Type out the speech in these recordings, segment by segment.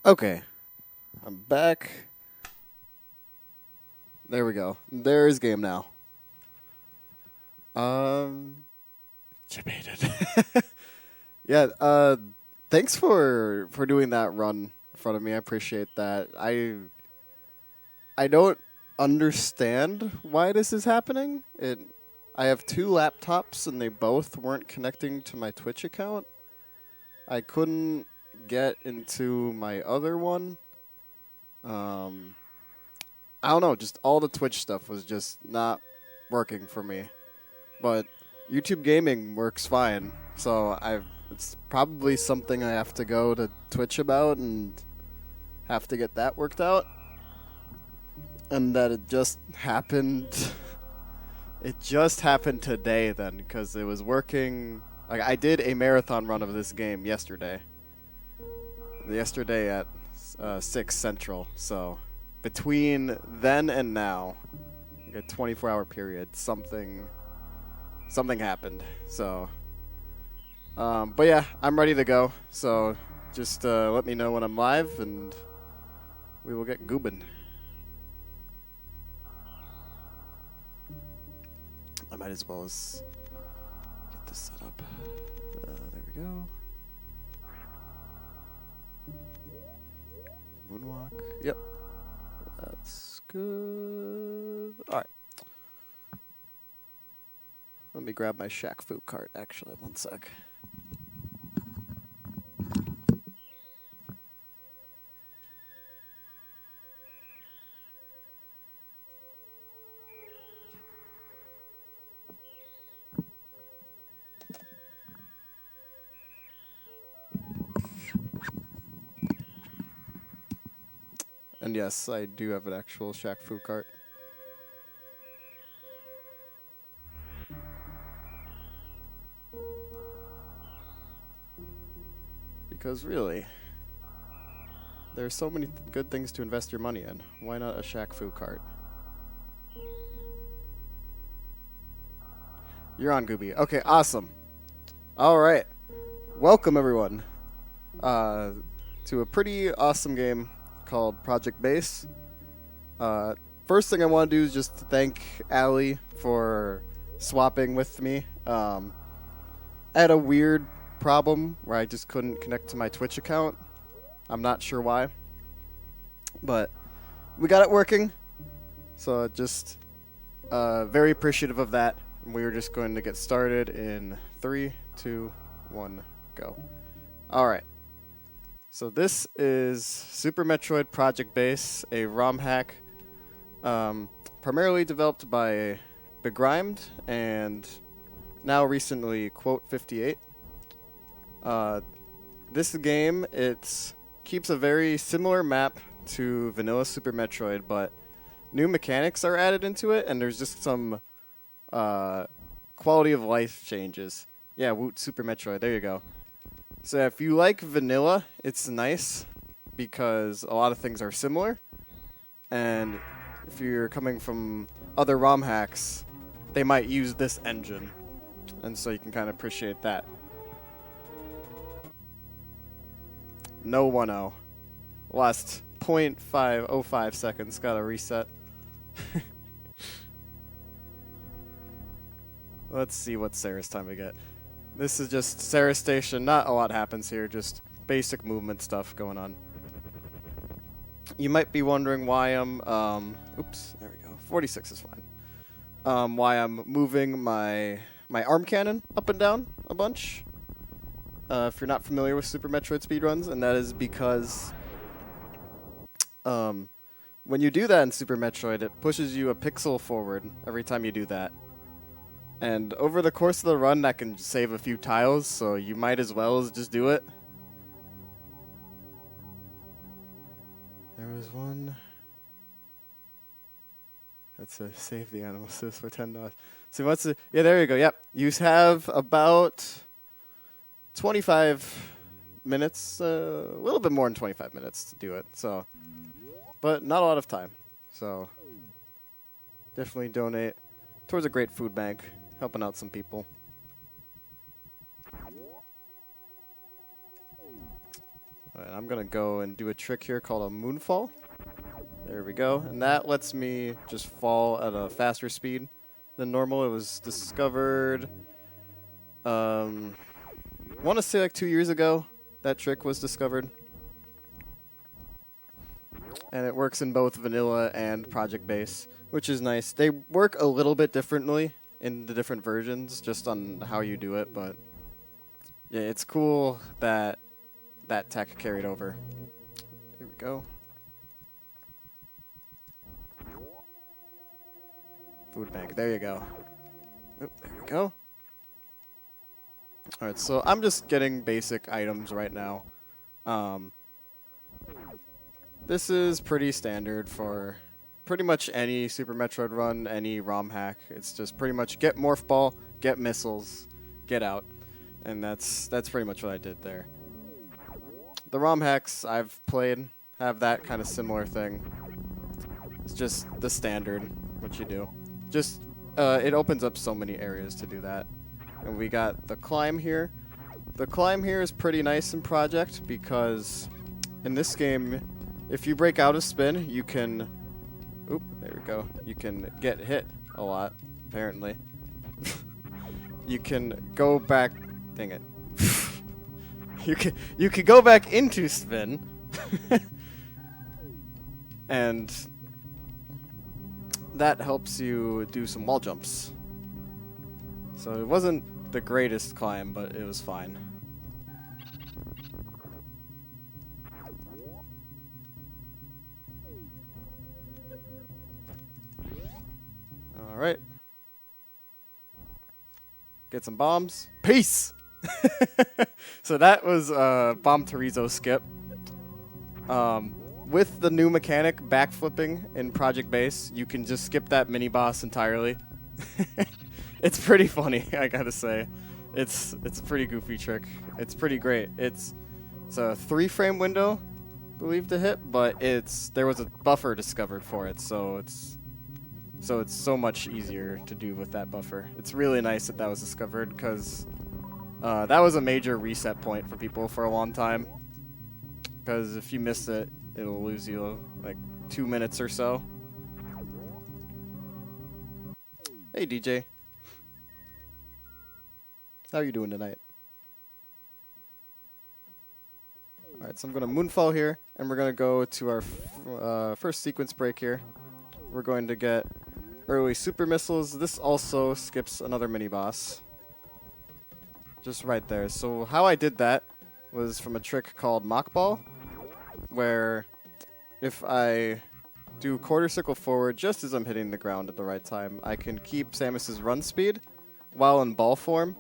Okay, I'm back. There we go. There is game now. Debated. Yeah. Thanks for doing that run in front of me. I appreciate that. I don't understand why this is happening. I have two laptops and they both weren't connecting to my Twitch account. I couldn't get into my other one. I don't know, just all the Twitch stuff was just not working for me. But YouTube gaming works fine. So it's probably something I have to go to Twitch about and have to get that worked out. And that it just happened it just happened today then because it was working. Like I did a marathon run of this game yesterday. Yesterday at 6 Central. So between then and now, like a 24-hour period, something happened. So, but yeah, I'm ready to go. So just let me know when I'm live, and we will get goobin'. I might as well as get this set up. There we go. Moonwalk. Yep. That's good. All right. Let me grab my Shaq Fu cart, actually. One sec. And yes, I do have an actual Shaq Fu cart. Because really, there are so many good things to invest your money in. Why not a Shaq Fu cart? You're on, Gooby. Okay, awesome. All right. Welcome, everyone, to a pretty awesome game called Project Base. First thing I want to do is just thank Allie for swapping with me. I had a weird problem where I just couldn't connect to my Twitch account. I'm not sure why. But we got it working. So just very appreciative of that. We were just going to get started in 3, 2, 1, go. All right. So this is Super Metroid Project Base, a ROM hack primarily developed by Begrimed and now recently Quote 58. This game, it keeps a very similar map to vanilla Super Metroid, but new mechanics are added into it, and there's just some quality of life changes. Yeah, Woot Super Metroid, there you go. So if you like vanilla, it's nice because a lot of things are similar. And if you're coming from other ROM hacks, they might use this engine. And so you can kind of appreciate that. No 1-0. Last 0.505 seconds. Gotta reset. Let's see what Sarah's time we get. This is just Sarah Station. Not a lot happens here, just basic movement stuff going on. You might be wondering why I'm, oops, there we go. 46 is fine. Why I'm moving my arm cannon up and down a bunch. If you're not familiar with Super Metroid speedruns, and that is because when you do that in Super Metroid, it pushes you a pixel forward every time you do that. And over the course of the run, that can save a few tiles, so you might as well as just do it. There was one. That's a save the animal sis for $10. So what's the? Yeah, there you go. Yep, you have about 25 minutes, a little bit more than 25 minutes to do it. So, but not a lot of time. So definitely donate towards a great food bank, helping out some people. Alright, I'm gonna go and do a trick here called a moonfall. There we go. And that lets me just fall at a faster speed than normal. It was discovered, I want to say like 2 years ago, that trick was discovered. And it works in both vanilla and Project Base, which is nice. They work a little bit differently in the different versions, just on how you do it, but yeah, it's cool that that tech carried over. There we go. Food bank, there you go. Oop, there we go. Alright, so I'm just getting basic items right now. This is pretty standard for pretty much any Super Metroid run, any ROM hack. It's just pretty much get Morph Ball, get missiles, get out. And that's pretty much what I did there. The ROM hacks I've played have that kind of similar thing. It's just the standard, what you do. Just, it opens up so many areas to do that. And we got the climb here. The climb here is pretty nice in Project because in this game, if you break out a spin, you can... Oop, there we go. You can get hit a lot, apparently. You can go back... Dang it. You can go back into spin. And that helps you do some wall jumps. So it wasn't the greatest climb, but it was fine. Alright. Get some bombs. Peace! So that was Bomb Torizo skip. With the new mechanic, backflipping in Project Base, you can just skip that mini-boss entirely. It's pretty funny, I gotta say. It's a pretty goofy trick. It's pretty great. It's a 3-frame window, I believe, to hit, but there was a buffer discovered for it, so it's so much easier to do with that buffer. It's really nice that was discovered, because that was a major reset point for people for a long time. Because if you miss it, it'll lose you like 2 minutes or so. Hey DJ. How are you doing tonight? Alright, so I'm going to Moonfall here, and we're going to go to our first sequence break here. We're going to get early super missiles. This also skips another mini-boss. Just right there. So how I did that was from a trick called Mock Ball, where if I do quarter circle forward just as I'm hitting the ground at the right time, I can keep Samus's run speed while in ball form.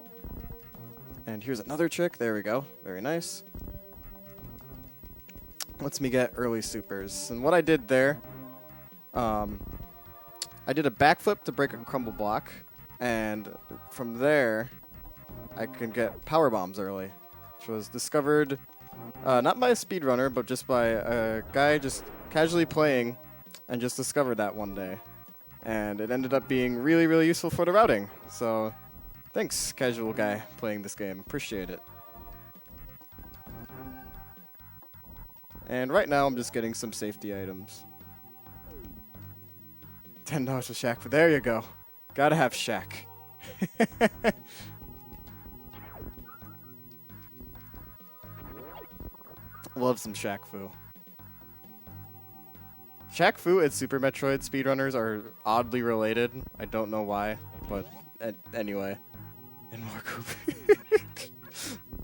And here's another trick. There we go. Very nice. Lets me get early supers. And what I did there, I did a backflip to break a crumble block, and from there, I can get power bombs early, which was discovered not by a speedrunner, but just by a guy just casually playing and just discovered that one day. And it ended up being really, really useful for the routing. So thanks, casual guy playing this game. Appreciate it. And right now, I'm just getting some safety items. $10 for Shaq. There you go. Gotta have Shaq. Love some Shaq Fu. Shaq Fu and Super Metroid speedrunners are oddly related. I don't know why, but anyway. And more Goofy.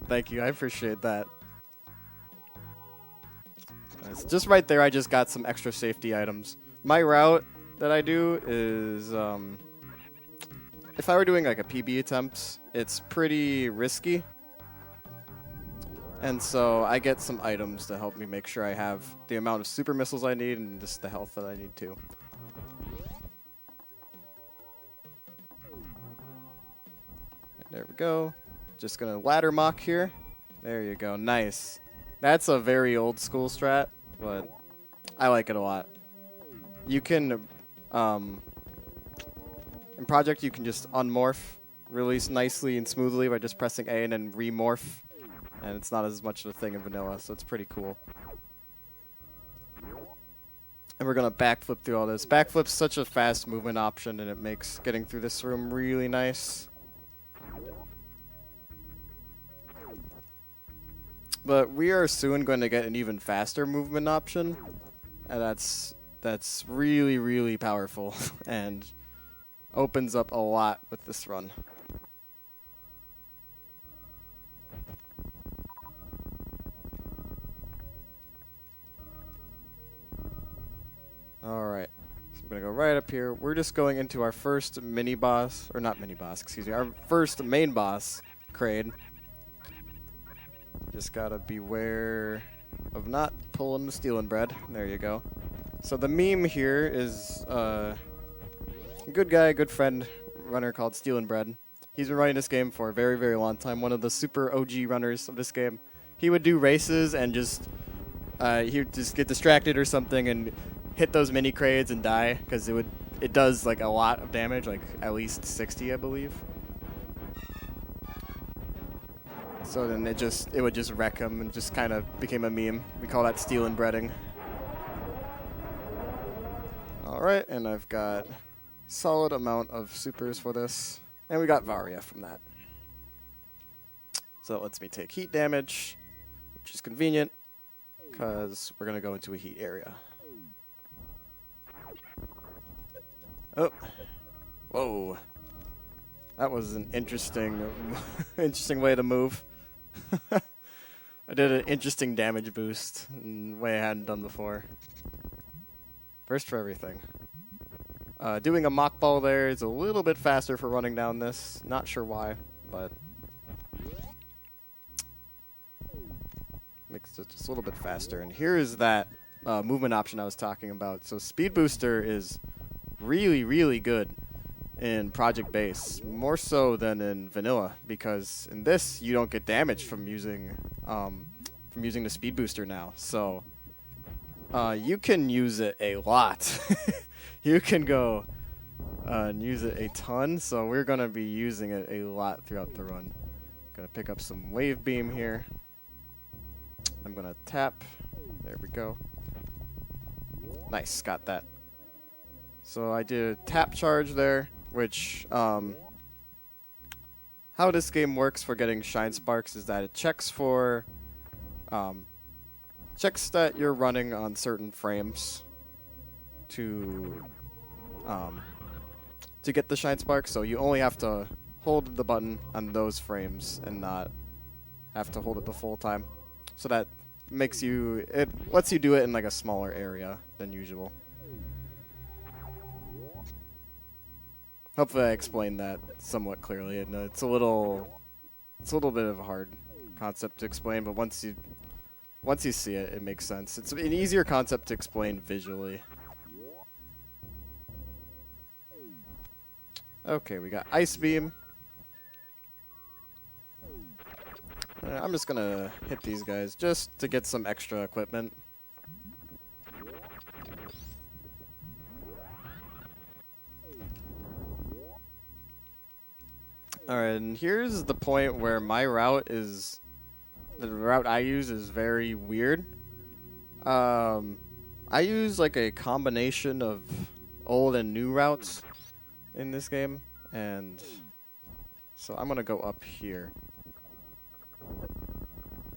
Thank you, I appreciate that. Nice. Just right there, I just got some extra safety items. My route that I do is, if I were doing like a PB attempt, it's pretty risky. And so I get some items to help me make sure I have the amount of super missiles I need and just the health that I need too. And there we go. Just gonna ladder mock here. There you go. Nice. That's a very old school strat, but I like it a lot. You can, in Project, you can just unmorph really nicely and smoothly by just pressing A and then remorph and it's not as much of a thing in vanilla, so it's pretty cool. And we're going to backflip through all this. Backflip's such a fast movement option, and it makes getting through this room really nice. But we are soon going to get an even faster movement option, and that's really, really powerful and opens up a lot with this run. Alright, so I'm going to go right up here. We're just going into our first mini-boss, or not mini-boss, excuse me, our first main boss, Kraid. Just gotta beware of not pulling the stealing bread. There you go. So the meme here is a good guy, good friend runner called Stealing Bread. He's been running this game for a very, very long time. One of the super OG runners of this game. He would do races and just he would just get distracted or something and hit those mini Kraids and die because it does like a lot of damage, like at least 60, I believe. So then it would just wreck him and just kind of became a meme. We call that stealing breading. Alright, and I've got solid amount of supers for this. And we got Varia from that. So that lets me take heat damage, which is convenient, because we're going to go into a heat area. Oh. Whoa. That was an interesting way to move. I did an interesting damage boost in a way I hadn't done before. First for everything. Doing a mock ball there is a little bit faster for running down this. Not sure why, but makes it just a little bit faster. And here is that movement option I was talking about. So Speed Booster is really, really good in Project Base, more so than in Vanilla, because in this you don't get damage from using the Speed Booster now. So you can use it a lot. You can go and use it a ton. So we're gonna be using it a lot throughout the run. Gonna pick up some Wave Beam here. I'm gonna tap. There we go. Nice, got that. So I did a tap charge there, which, how this game works for getting Shine Sparks is that it checks for, checks that you're running on certain frames to get the Shine Sparks. So you only have to hold the button on those frames and not have to hold it the full time. So that makes you, it lets you do it in like a smaller area than usual. Hopefully I explained that somewhat clearly. And it's a little bit of a hard concept to explain, but once you see it, it makes sense. It's an easier concept to explain visually. Okay, we got Ice Beam. I'm just gonna hit these guys just to get some extra equipment. Alright, and here's the point where my route is... the route I use is very weird. I use like a combination of old and new routes in this game, and so I'm gonna go up here.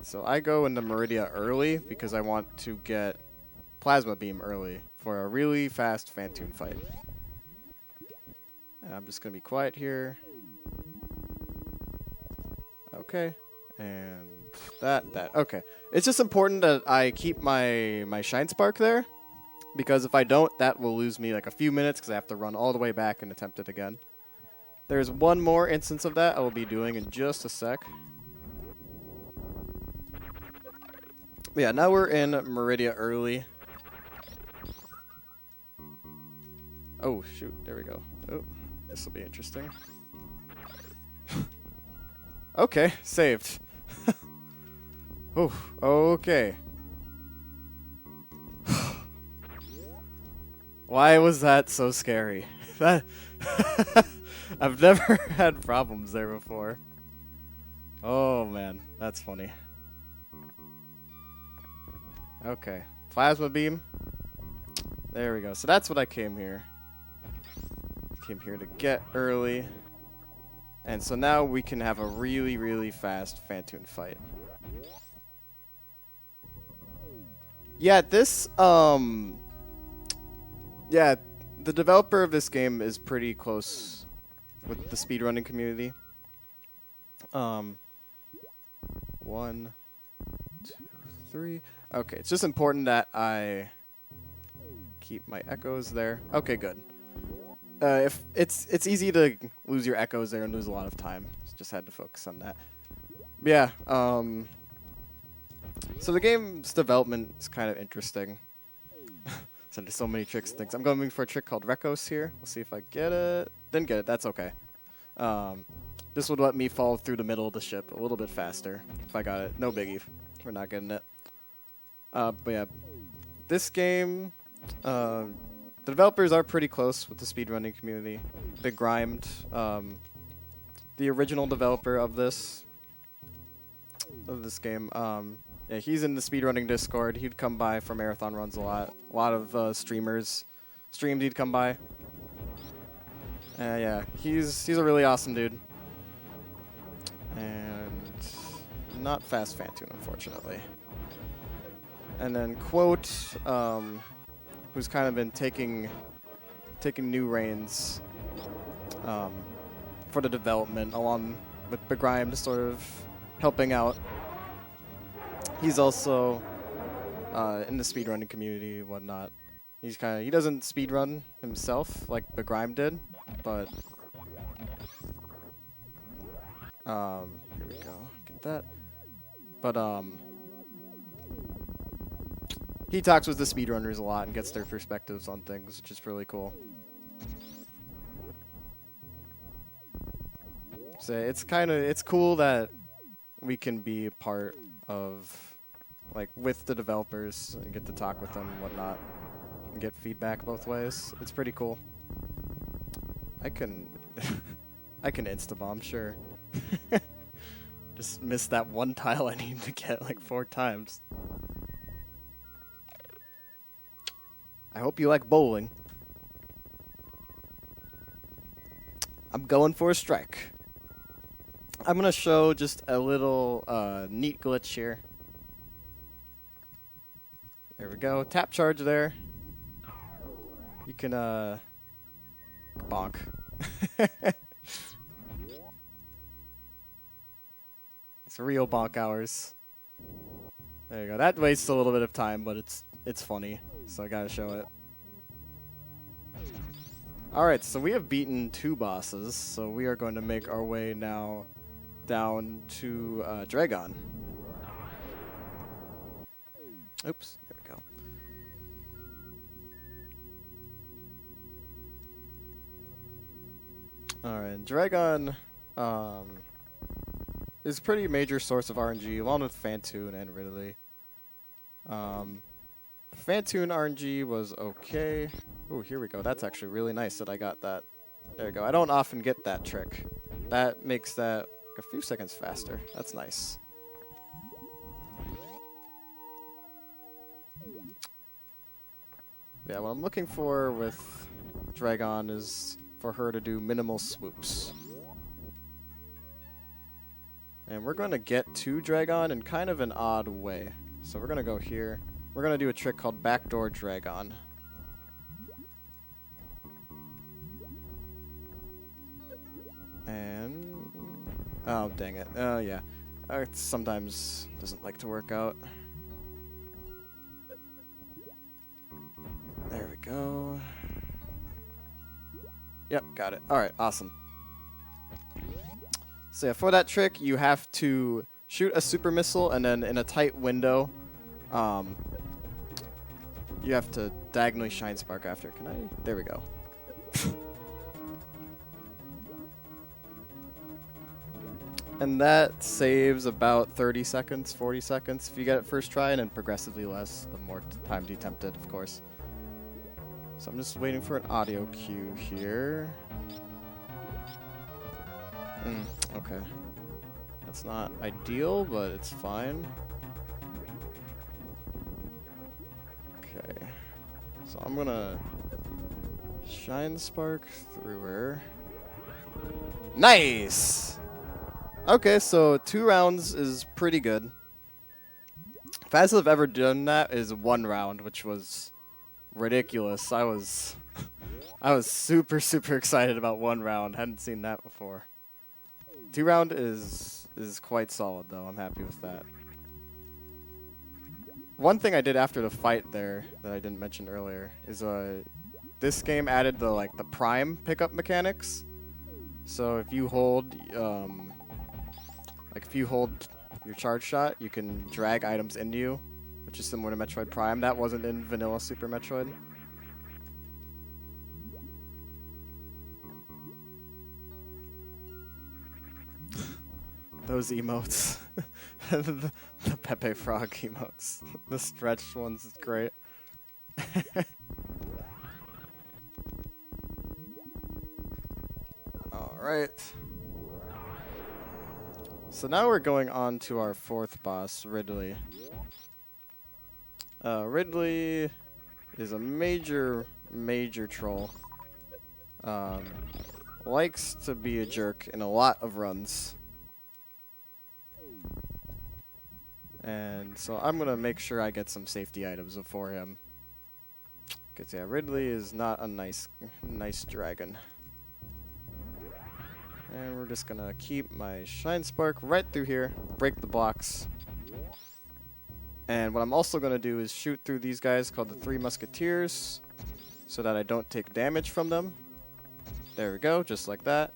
So I go into Meridia early because I want to get Plasma Beam early for a really fast Phantoon fight. And I'm just gonna be quiet here. Okay, and that. Okay, it's just important that I keep my Shine Spark there, because if I don't, that will lose me like a few minutes because I have to run all the way back and attempt it again. There's one more instance of that I will be doing in just a sec. But yeah, now we're in Meridia early. Oh shoot, there we go. Oh, this will be interesting. Okay, saved. Oh, okay. Why was that so scary? That I've never had problems there before. Oh man, that's funny. Okay. Plasma beam. There we go. So that's what I came here. Came here to get early. And so now we can have a really, really fast Phantoon fight. Yeah, this, yeah, the developer of this game is pretty close with the speedrunning community. 1, 2, 3. Okay, it's just important that I keep my echoes there. Okay, good. If it's easy to lose your echoes there and lose a lot of time. Just had to focus on that. Yeah. So the game's development is kind of interesting. So there's so many tricks and things. I'm going for a trick called Rekos here. We'll see if I get it. Didn't get it. That's okay. This would let me fall through the middle of the ship a little bit faster if I got it. No biggie. We're not getting it. But yeah, this game, the developers are pretty close with the speedrunning community. Big Grimed, the original developer of this game. Yeah, he's in the speedrunning Discord. He'd come by for marathon runs a lot. A lot of streamers streamed. He'd come by. Yeah, he's a really awesome dude. And not fast Phantoon, unfortunately. And then Quote, who's kind of been taking new reins for the development, along with Begrime, just sort of helping out. He's also in the speedrunning community and whatnot. He doesn't speedrun himself like Begrime did, but here we go. Get that. But he talks with the speedrunners a lot and gets their perspectives on things, which is really cool. So it's cool that we can be a part of, like, with the developers and get to talk with them and whatnot and get feedback both ways. It's pretty cool. I can insta-bomb, sure. Just missed that one tile I need to get like 4 times. I hope you like bowling. I'm going for a strike. I'm gonna show just a little neat glitch here. There we go. Tap charge there. You can bonk. It's real bonk hours. There you go. That wastes a little bit of time, but it's funny, so I gotta show it. Alright, so we have beaten 2 bosses, so we are going to make our way now down to Dragon. Oops, there we go. Alright, Dragon is a pretty major source of RNG, along with Phantoon and Ridley. Phantoon RNG was okay. Ooh, here we go. That's actually really nice that I got that. There we go. I don't often get that trick. That makes that a few seconds faster. That's nice. Yeah, what I'm looking for with Dragon is for her to do minimal swoops. And we're going to get to Dragon in kind of an odd way. So we're going to go here. We're going to do a trick called Backdoor Dragon. And... oh, dang it. Oh, yeah. It sometimes doesn't like to work out. There we go. Yep, got it. Alright, awesome. So yeah, for that trick, you have to shoot a super missile, and then in a tight window, you have to diagonally shine spark after. Can I? There we go. And that saves about 30 seconds, 40 seconds if you get it first try, and then progressively less the more time attempted, of course. So I'm just waiting for an audio cue here. Okay. That's not ideal, but it's fine. So I'm gonna Shine Spark through her. Nice! Okay, so 2 rounds is pretty good. Fastest I've ever done that is 1 round, which was ridiculous. I was super excited about 1 round. Hadn't seen that before. 2 round is quite solid though. I'm happy with that. One thing I did after the fight there that I didn't mention earlier is this game added the prime pickup mechanics. So if you hold your charge shot, you can drag items into you, which is similar to Metroid Prime. That wasn't in vanilla Super Metroid. Those emotes. the Pepe Frog emotes. The stretched ones is great. Alright. So now we're going on to our 4th boss, Ridley. Ridley is a major troll. Likes to be a jerk in a lot of runs. And so I'm going to make sure I get some safety items before him. Because, yeah, Ridley is not a nice dragon. And we're just going to keep my Shine Spark right through here, break the blocks. And what I'm also going to do is shoot through these guys called the 3 Musketeers so that I don't take damage from them. There we go, just like that.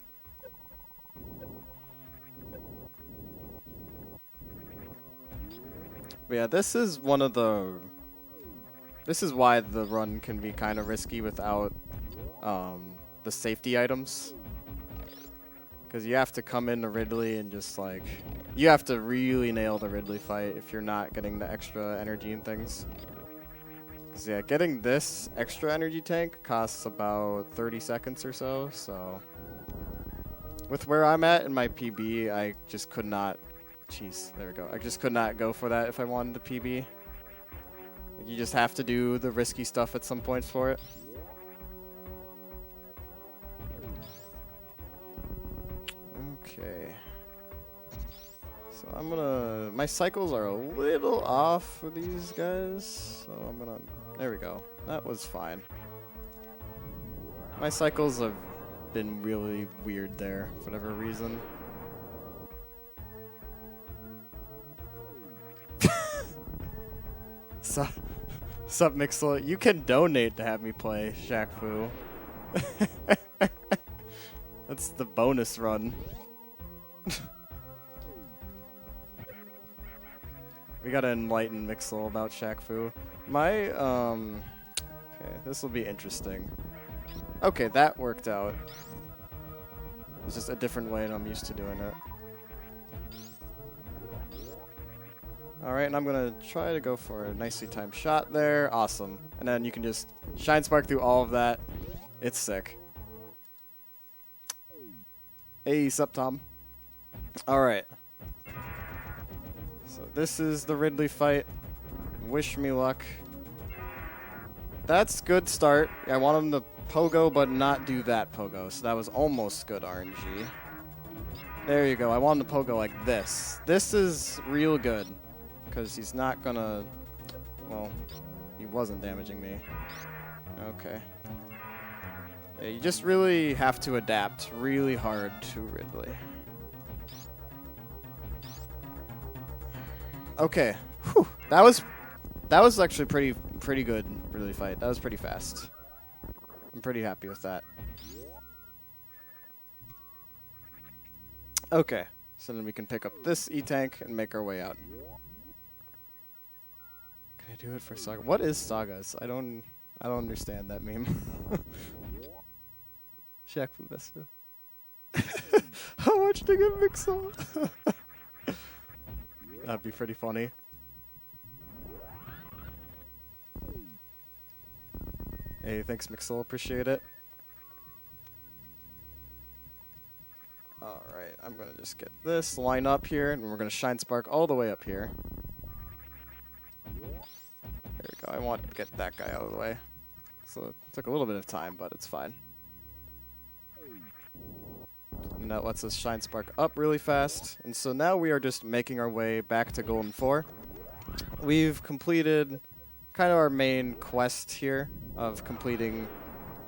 But yeah, this is why the run can be kind of risky without the safety items. Because you have to come into Ridley and just you have to really nail the Ridley fight if you're not getting the extra energy and things. Because yeah, getting this extra energy tank costs about 30 seconds or so, so. With where I'm at in my PB, I just could not. Jeez, there we go. I just could not go for that if I wanted the PB. You just have to do the risky stuff at some points for it. Okay. So I'm gonna... My cycles are a little off for these guys. So I'm gonna... There we go. That was fine. My cycles have been really weird there for whatever reason. Sup, Mixel? You can donate to have me play Shaq Fu. That's the bonus run. We gotta enlighten Mixel about Shaq Fu. Okay, this will be interesting. Okay, that worked out. It's just a different way and I'm used to doing it. Alright, and I'm gonna try to go for a nicely timed shot there. Awesome. And then you can just Shine Spark through all of that. It's sick. Hey, sup, Tom? Alright. So this is the Ridley fight. Wish me luck. That's good start. I want him to pogo, but not do that pogo. So that was almost good RNG. There you go. I want him to pogo like this. This is real good. Because he's not gonna... Well, he wasn't damaging me. Okay. Yeah, you just really have to adapt really hard to Ridley. Okay. Whew. That was actually pretty good Ridley fight. That was pretty fast. I'm pretty happy with that. Okay. So then we can pick up this E-Tank and make our way out. Can I do it for Saga? What is Sagas? I don't understand that meme. Shaq Fu Vesta. How much to get Mixel? That'd be pretty funny. Hey, thanks Mixel, appreciate it. Alright, I'm gonna just get this line up here, and we're gonna Shine Spark all the way up here. There we go, I want to get that guy out of the way. So it took a little bit of time, but it's fine. And that lets us shine spark up really fast. And so now we are just making our way back to Golden 4. We've completed kind of our main quest here of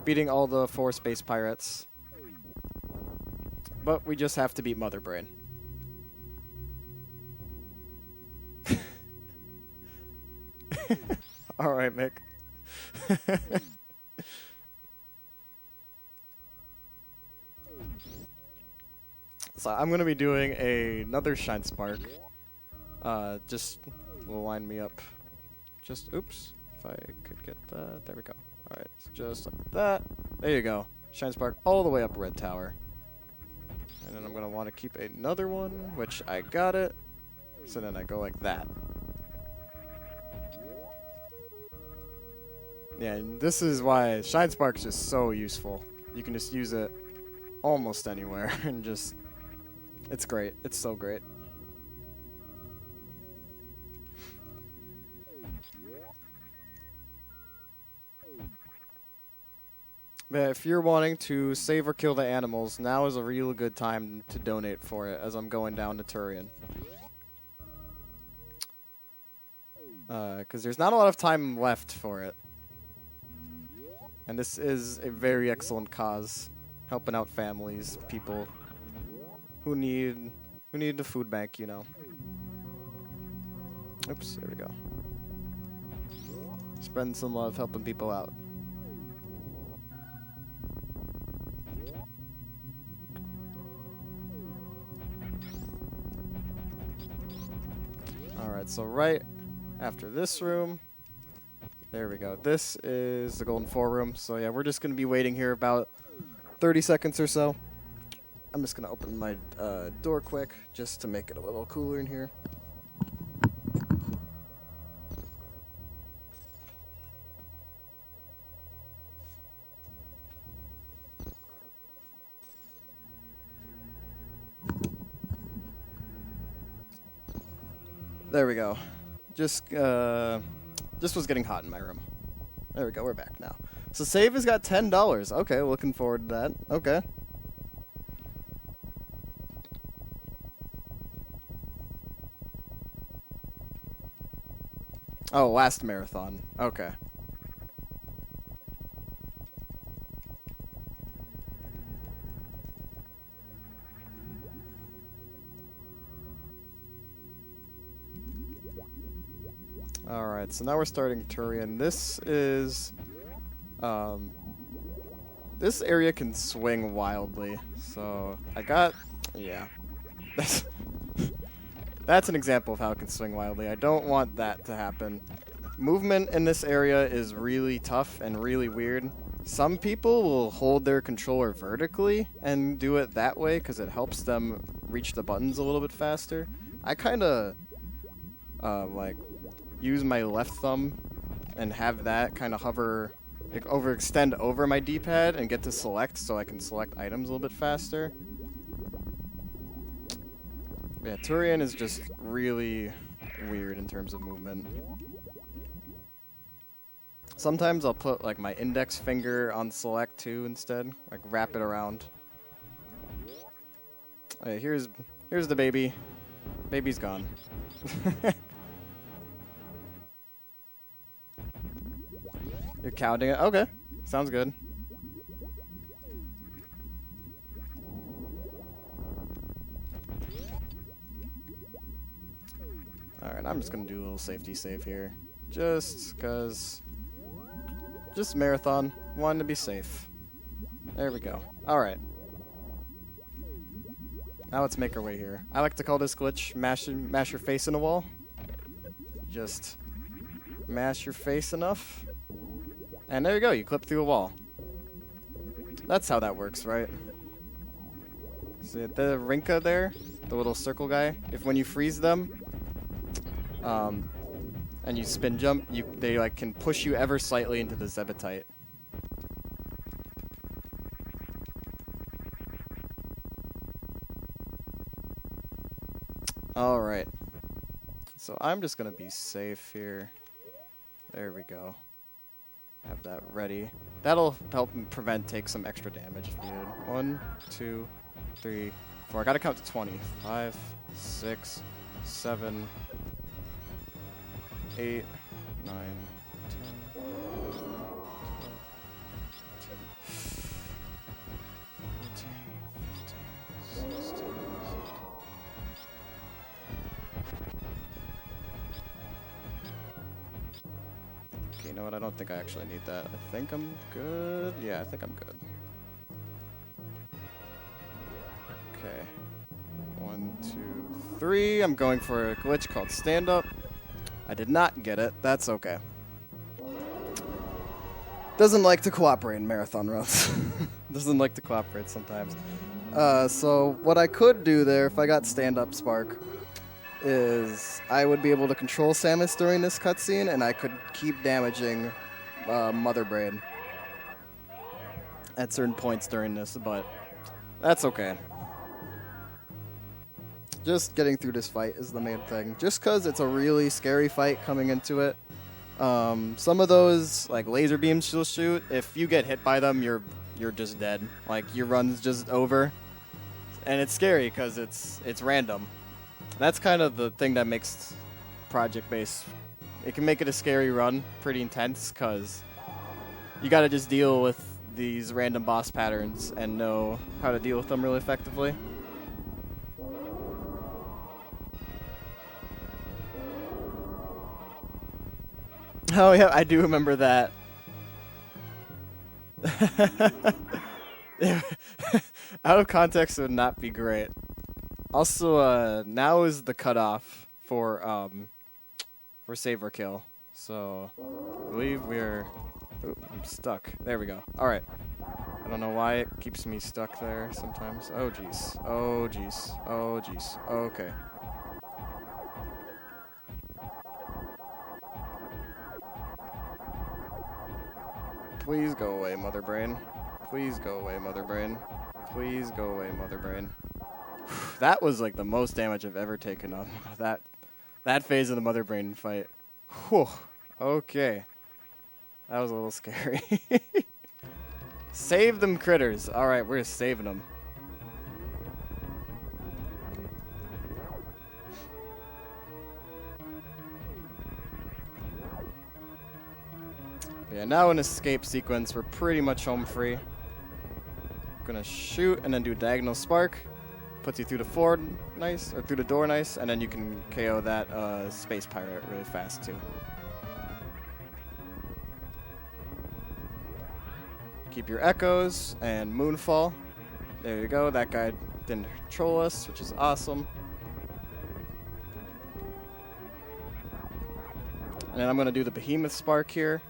beating all the 4 space pirates. But we just have to beat Mother Brain. Alright, Mick. So I'm going to be doing another Shine Spark. Just will line me up. Just, oops. If I could get that. There we go. Alright, so just like that. There you go. Shine Spark all the way up Red Tower. And then I'm going to want to keep another one, which I got it. So then I go like that. Yeah, and this is why Shine Spark is just so useful. You can just use it almost anywhere and just... It's great. It's so great. But if you're wanting to save or kill the animals, now is a real good time to donate for it as I'm going down to Turian. Because there's not a lot of time left for it. And this is a very excellent cause, helping out families, people who need the food bank, you know. Oops, there we go. Spreading some love, helping people out. Alright, so right after this room, there we go. This is the Golden 4 room. So yeah, we're just going to be waiting here about 30 seconds or so. I'm just going to open my door quick just to make it a little cooler in here. There we go. Just was getting hot in my room. There we go, we're back now. So save has got $10. Okay, looking forward to that. Okay. Oh, last marathon. Okay. Alright, so now we're starting Turian. This is... this area can swing wildly. So, I got... Yeah. That's an example of how it can swing wildly. I don't want that to happen. Movement in this area is really tough and really weird. Some people will hold their controller vertically and do it that way because it helps them reach the buttons a little bit faster. I kind of like use my left thumb and have that kind of hover, like overextend over my D-pad and get to select so I can select items a little bit faster. Yeah, Turian is just really weird in terms of movement. Sometimes I'll put like my index finger on select too instead, like wrap it around. Okay, here's the baby. Baby's gone. You're counting it? Okay, sounds good. Alright, I'm just gonna do a little safety save here. Just cause... Just marathon. Wanted to be safe. There we go. Alright. Now let's make our way here. I like to call this glitch mash your face in a wall. Just mash your face enough. And there you go, you clip through a wall. That's how that works, right? See the Rinka there? The little circle guy? If when you freeze them, and you spin jump, they like can push you ever slightly into the Zebetite. Alright. So I'm just gonna be safe here. There we go. have that ready. That'll help prevent take some extra damage if needed. 1, 2, 3, 4. I gotta count to 20. 5, 6, 7, 8, 9, 10, 11, 14, 15, 16, 17. Okay, you know what? I don't think I actually need that. I think I'm good. Yeah, I think I'm good. Okay. 1, 2, 3. I'm going for a glitch called Stand Up. I did not get it. That's okay. Doesn't like to cooperate in marathon runs. Doesn't like to cooperate sometimes. So what I could do there if I got Stand Up Spark is I would be able to control Samus during this cutscene, and I could keep damaging Mother Brain at certain points during this, but that's okay. Just getting through this fight is the main thing. Just because it's a really scary fight coming into it. Some of those, like laser beams she'll shoot, if you get hit by them, you're just dead. Like your run's just over, and it's scary because it's random. That's kind of the thing that makes Project Base. It can make it a scary run, pretty intense, because you got to just deal with these random boss patterns and know how to deal with them really effectively. Oh yeah, I do remember that. Out of context would not be great. Also, now is the cutoff for save or kill. So, I believe we're. Ooh, I'm stuck. There we go. All right. I don't know why it keeps me stuck there sometimes. Oh jeez. Oh jeez. Oh jeez. Okay. Please go away, Mother Brain. Please go away, Mother Brain. Please go away, Mother Brain. That was like the most damage I've ever taken on that phase of the Mother Brain fight. Whew. Okay. That was a little scary. Save them critters. Alright, we're saving them. Yeah, now in escape sequence, we're pretty much home free. Gonna shoot and then do diagonal spark. Puts you through the floor nice, or through the door nice, and then you can KO that space pirate really fast too. Keep your echoes and moonfall. There you go. That guy didn't troll us, which is awesome. And then I'm gonna do the behemoth spark here.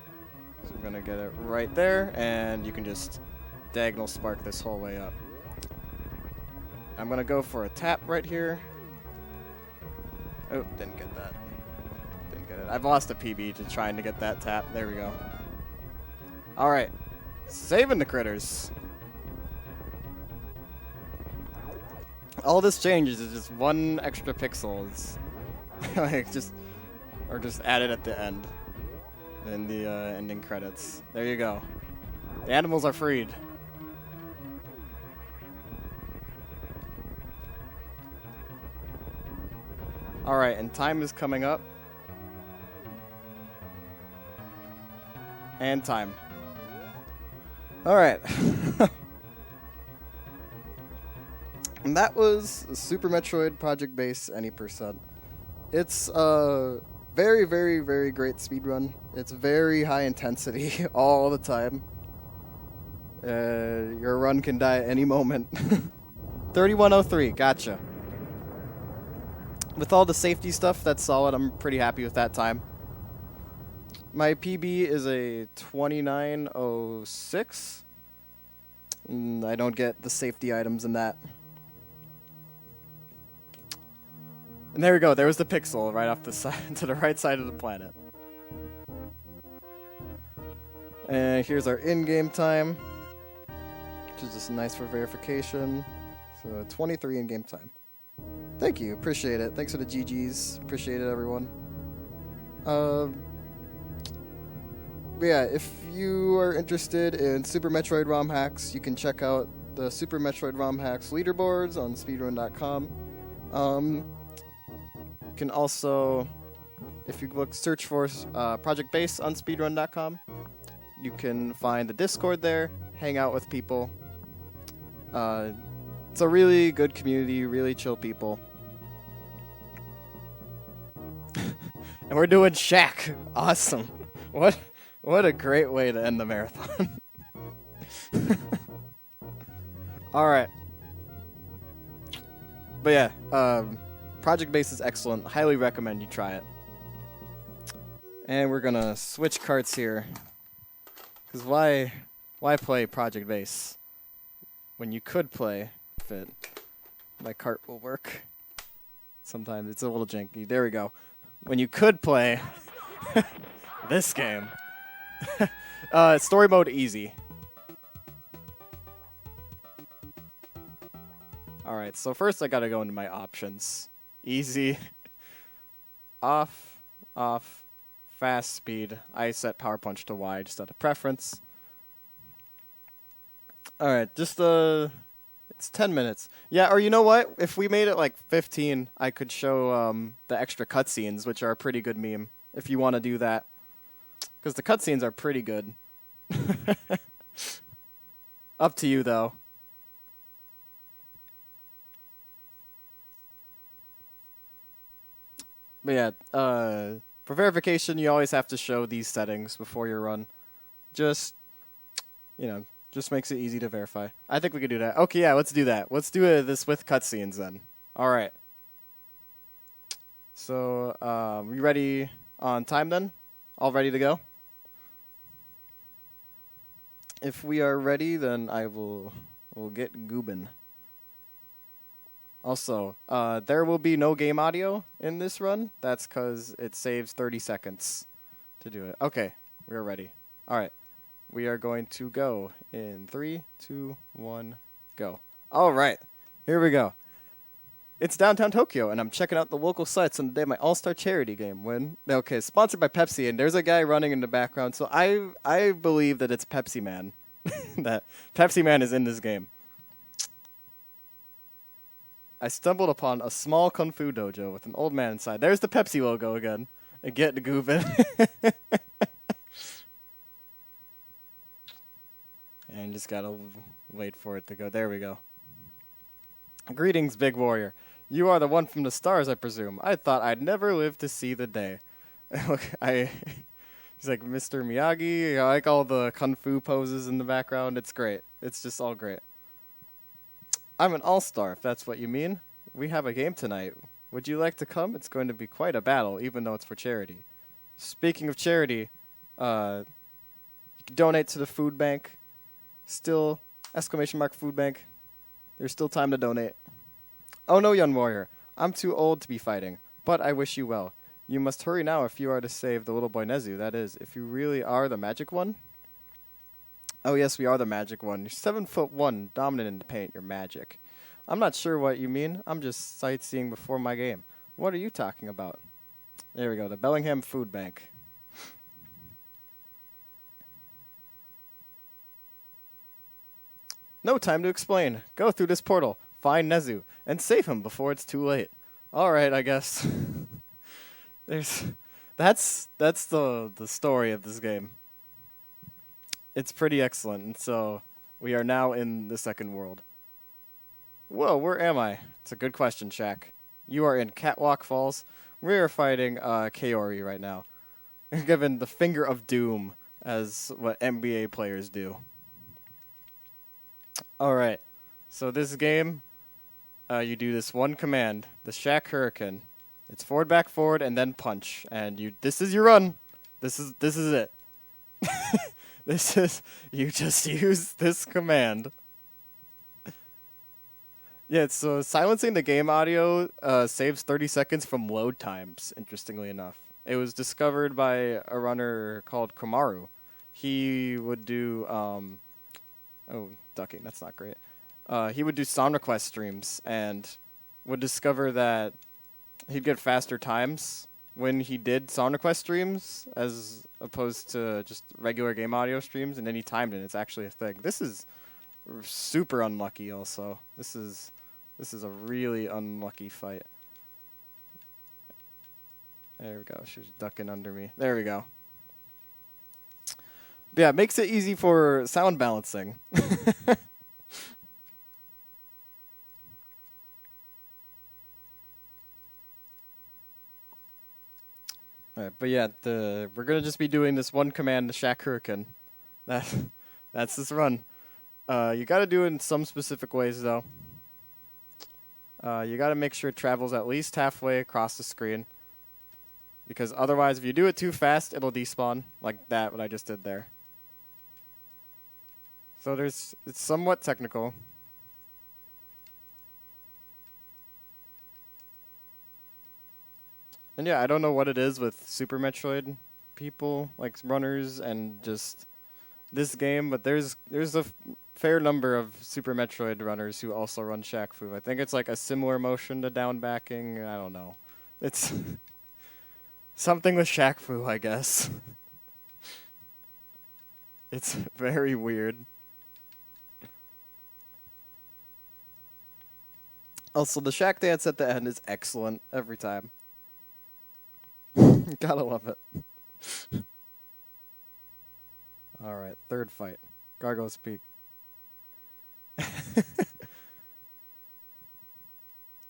So I'm gonna get it right there, and you can just diagonal spark this whole way up. I'm gonna go for a tap right here. Oh, didn't get that. Didn't get it. I've lost a PB to trying to get that tap. There we go. Alright. Saving the critters. All this changes is just one extra pixel. It's like just added at the end. In the ending credits. There you go. The animals are freed. Alright, and time is coming up. And time. Alright. And that was Super Metroid Project Base Any %. It's very, very, very great speedrun. It's very high intensity all the time. Your run can die at any moment. 3103, gotcha. With all the safety stuff, that's solid. I'm pretty happy with that time. My PB is a 2906. I don't get the safety items in that. And there we go. There was the pixel right off the side to the right side of the planet. And here's our in-game time, which is just nice for verification. So 23 in-game time. Thank you. Appreciate it. Thanks for the GGs. Appreciate it, everyone. But yeah, if you are interested in Super Metroid ROM hacks, you can check out the Super Metroid ROM hacks leaderboards on speedrun.com. You can also, if you search for Project Base on speedrun.com, you can find the Discord there, hang out with people. It's a really good community, really chill people. And we're doing Shaq. Awesome. What a great way to end the marathon. All right. But yeah, Project Base is excellent. Highly recommend you try it. And we're gonna switch carts here. Cause why play Project Base when you could play Fit? My cart will work. Sometimes it's a little janky. There we go. When you could play this game. Story mode easy. Alright, so first I gotta go into my options. Easy. Off. Fast speed. I set power punch to Y just out of preference. Alright, just it's 10 minutes. Yeah, or you know what? If we made it like 15, I could show the extra cutscenes, which are a pretty good meme, if you want to do that. Because the cutscenes are pretty good. Up to you, though. But yeah, for verification, you always have to show these settings before your run. Just, just makes it easy to verify. I think we could do that. Okay, yeah, let's do that. Let's do this with cutscenes then. All right. So, we ready on time then? All ready to go? If we are ready, then we'll get goobin'. Also, there will be no game audio in this run. That's because it saves 30 seconds to do it. Okay, we're ready. All right. We are going to go in 3, 2, 1, go. All right. Here we go. It's downtown Tokyo, and I'm checking out the local sites on the day of my All-Star Charity game. Okay, sponsored by Pepsi, and there's a guy running in the background, so I believe that it's Pepsi Man. That Pepsi Man is in this game. I stumbled upon a small kung fu dojo with an old man inside. There's the Pepsi logo again. And get the goobin'. And just gotta wait for it to go. There we go. Greetings, big warrior. You are the one from the stars, I presume. I thought I'd never live to see the day. Look, he's like Mr. Miyagi. I like all the kung fu poses in the background. It's great. It's just all great. I'm an all-star, if that's what you mean. We have a game tonight. Would you like to come? It's going to be quite a battle, even though it's for charity. Speaking of charity, you can donate to the food bank. Still, !food bank. There's still time to donate. Oh no, young warrior. I'm too old to be fighting, but I wish you well. You must hurry now if you are to save the little boy Nezu. That is, if you really are the magic one. Oh yes, we are the magic one. You're 7'1", dominant in the paint. You're magic. I'm not sure what you mean. I'm just sightseeing before my game. What are you talking about? There we go, the Bellingham Food Bank. No time to explain. Go through this portal, find Nezu, and save him before it's too late. All right, I guess. That's the story of this game. It's pretty excellent, and so we are now in the second world. Whoa, where am I? It's a good question, Shaq. You are in Catwalk Falls. We are fighting Kaori right now. Given the finger of doom as what NBA players do. Alright, so this game, you do this one command, the Shaq Hurricane. It's forward, back, forward, and then punch. And this is your run. This is it. You just use this command. Yeah, so silencing the game audio saves 30 seconds from load times, interestingly enough. It was discovered by a runner called Komaru. He would do, ducking, that's not great. He would do sound request streams and would discover that he'd get faster times when he did SonarQuest streams as opposed to just regular game audio streams, and then he timed it. It's actually a thing. This is super unlucky. Also, this is a really unlucky fight. There we go. She was ducking under me. There we go. But yeah, it makes it easy for sound balancing. Alright, but yeah, we're gonna just be doing this one command, the Shaq Hurricane. That's this run. You gotta do it in some specific ways though. You gotta make sure it travels at least halfway across the screen. Because otherwise, if you do it too fast, it'll despawn like that, what I just did there. So it's somewhat technical. And yeah, I don't know what it is with Super Metroid people, like runners, and just this game, but there's a fair number of Super Metroid runners who also run Shaq Fu. I think it's like a similar motion to down backing. I don't know. It's something with Shaq Fu, I guess. It's very weird. Also, the Shaq dance at the end is excellent every time. Gotta love it. Alright, third fight. Gargoyle's Peak. I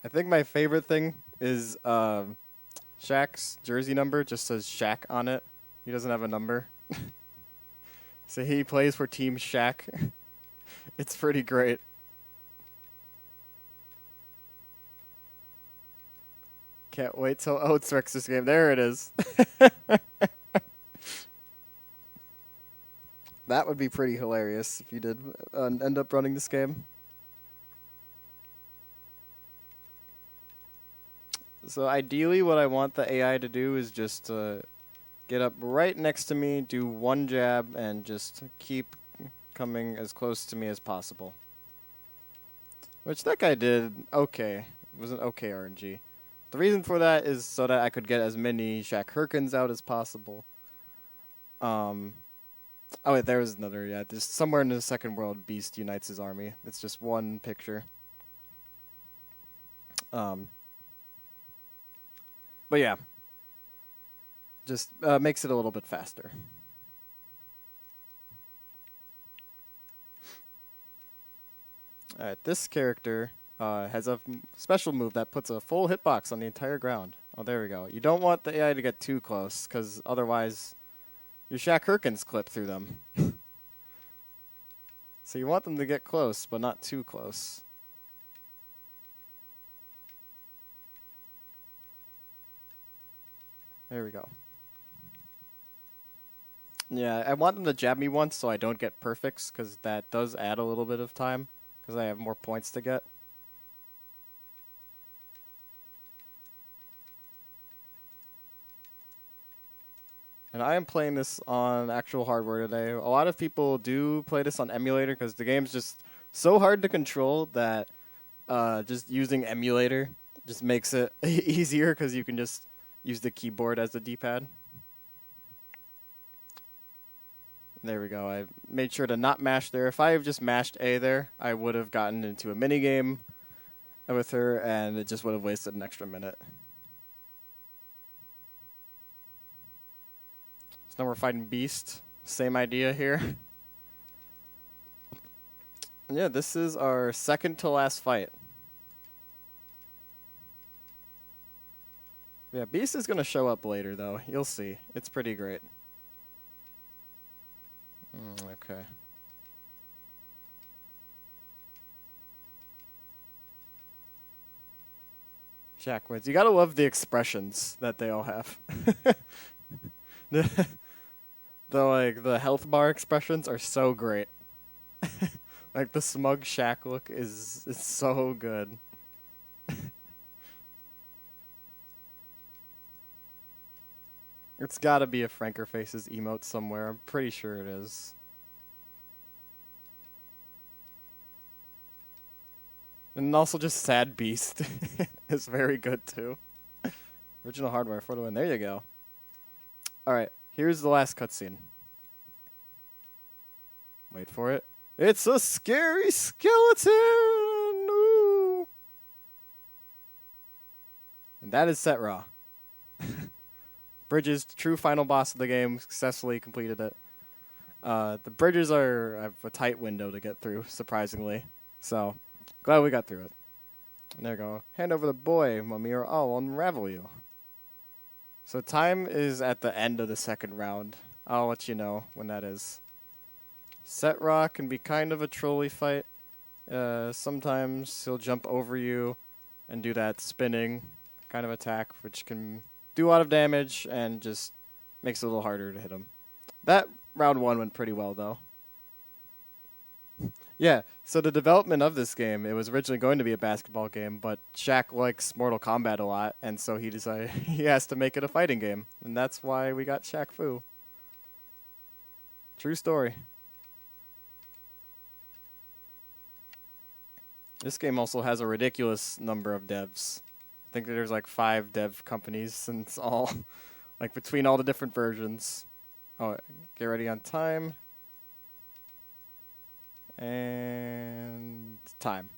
think my favorite thing is Shaq's jersey number just says Shaq on it. He doesn't have a number. So he plays for Team Shaq. It's pretty great. Can't wait till Oates wrecks this game. There it is. That would be pretty hilarious if you did end up running this game. So ideally what I want the AI to do is just get up right next to me, do one jab, and just keep coming as close to me as possible. Which that guy did okay. It was an okay RNG. The reason for that is so that I could get as many Shaq Hurricanes out as possible. Oh wait, there was another, yeah. There's somewhere in the second world, Beast unites his army. It's just one picture. But yeah. Just makes it a little bit faster. Alright, this character has a special move that puts a full hitbox on the entire ground. Oh, there we go. You don't want the AI to get too close, because otherwise your Shaq Hurricanes clip through them. So you want them to get close, but not too close. There we go. Yeah, I want them to jab me once so I don't get perfects, because that does add a little bit of time, because I have more points to get. And I am playing this on actual hardware today. A lot of people do play this on emulator because the game's just so hard to control that just using emulator just makes it easier because you can just use the keyboard as the D-pad. There we go. I made sure to not mash there. If I have just mashed A there, I would have gotten into a minigame with her, and it just would have wasted an extra minute. So now we're fighting Beast. Same idea here. And yeah, this is our second to last fight. Yeah, Beast is going to show up later, though. You'll see. It's pretty great. Okay. Shaq wins. You gotta love the expressions that they all have. The health bar expressions are so great. Like the smug Shaq look is so good. It's gotta be a Franker Faces emote somewhere. I'm pretty sure it is. And also just Sad Beast is very good too. Original hardware for the win. There you go. All right, here's the last cutscene. Wait for it. It's a scary skeleton! Ooh. And that is Setra. Bridges, true final boss of the game, successfully completed it. The bridges have a tight window to get through, surprisingly. So, glad we got through it. And there we go. Hand over the boy, Mummy, or I'll unravel you. So time is at the end of the second round. I'll let you know when that is. Setra can be kind of a trolly fight. Sometimes he'll jump over you and do that spinning kind of attack, which can do a lot of damage and just makes it a little harder to hit him. That round 1 went pretty well, though. Yeah, so the development of this game, it was originally going to be a basketball game, but Shaq likes Mortal Kombat a lot, and so he decided he has to make it a fighting game. And that's why we got Shaq Fu. True story. This game also has a ridiculous number of devs. I think that there's like 5 dev companies, and it's all like between all the different versions. Oh, get ready on time. And time.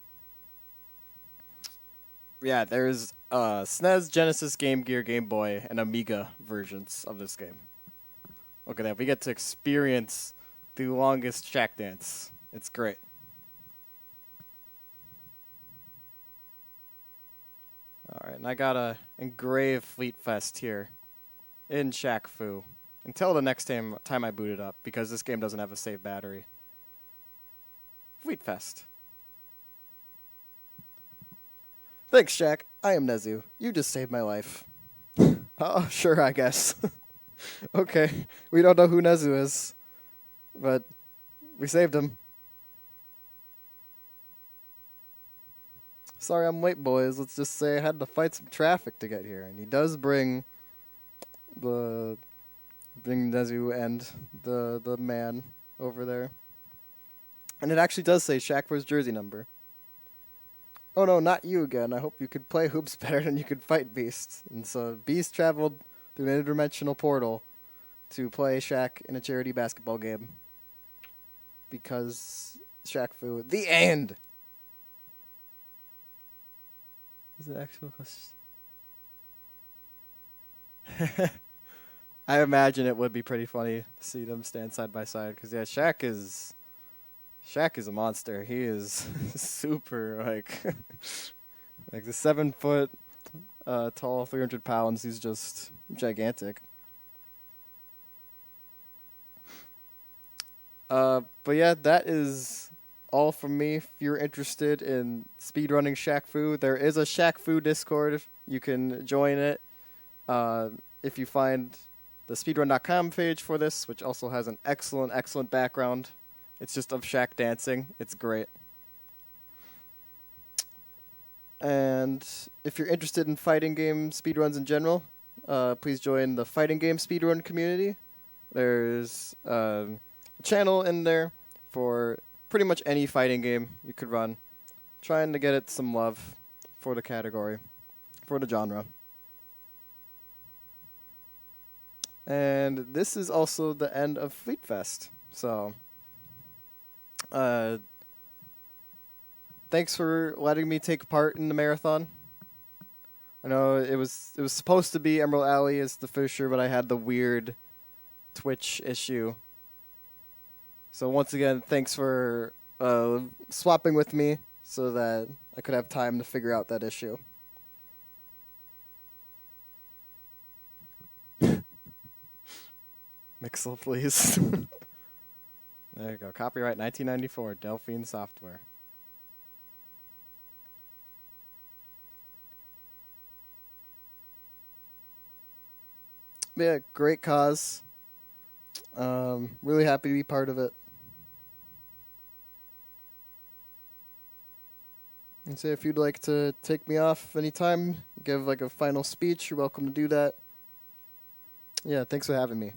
Yeah, there's SNES, Genesis, Game Gear, Game Boy, and Amiga versions of this game. Look at that. We get to experience the longest Shaq dance. It's great. Alright, and I gotta engrave Fleet Fest here in Shaq Fu until the next time I boot it up, because this game doesn't have a save battery. Fleet Fest. Thanks, Shaq. I am Nezu. You just saved my life. Oh, sure, I guess. Okay, we don't know who Nezu is, but we saved him. Sorry I'm late, boys. Let's just say I had to fight some traffic to get here. And he does bring Nezu and the man over there. And it actually does say Shaq for his jersey number. Oh no, not you again. I hope you could play hoops better than you could fight Beast. And so Beast traveled through an interdimensional portal to play Shaq in a charity basketball game. Because Shaq Fu. The end! Is it actual question? I imagine it would be pretty funny to see them stand side by side. Because, yeah, Shaq is a monster. He is super, like the 7 foot tall, 300 pounds. He's just gigantic. But yeah, that is all from me. If you're interested in speedrunning Shaq Fu, there is a Shaq Fu Discord. You can join it. If you find the speedrun.com page for this, which also has an excellent background. It's just of Shaq dancing. It's great. And if you're interested in fighting game speedruns in general, please join the fighting game speedrun community. There's a channel in there for pretty much any fighting game you could run. Trying to get it some love for the category, for the genre. And this is also the end of Fleet Fest. So thanks for letting me take part in the marathon. I know it was supposed to be Emerald Alley as the finisher, but I had the weird Twitch issue. So once again, thanks for swapping with me so that I could have time to figure out that issue. Mixel, please. There you go. Copyright 1994, Delphine Software. Yeah, great cause. Really happy to be part of it. And so if you'd like to take me off anytime, give like a final speech, you're welcome to do that. Yeah, thanks for having me.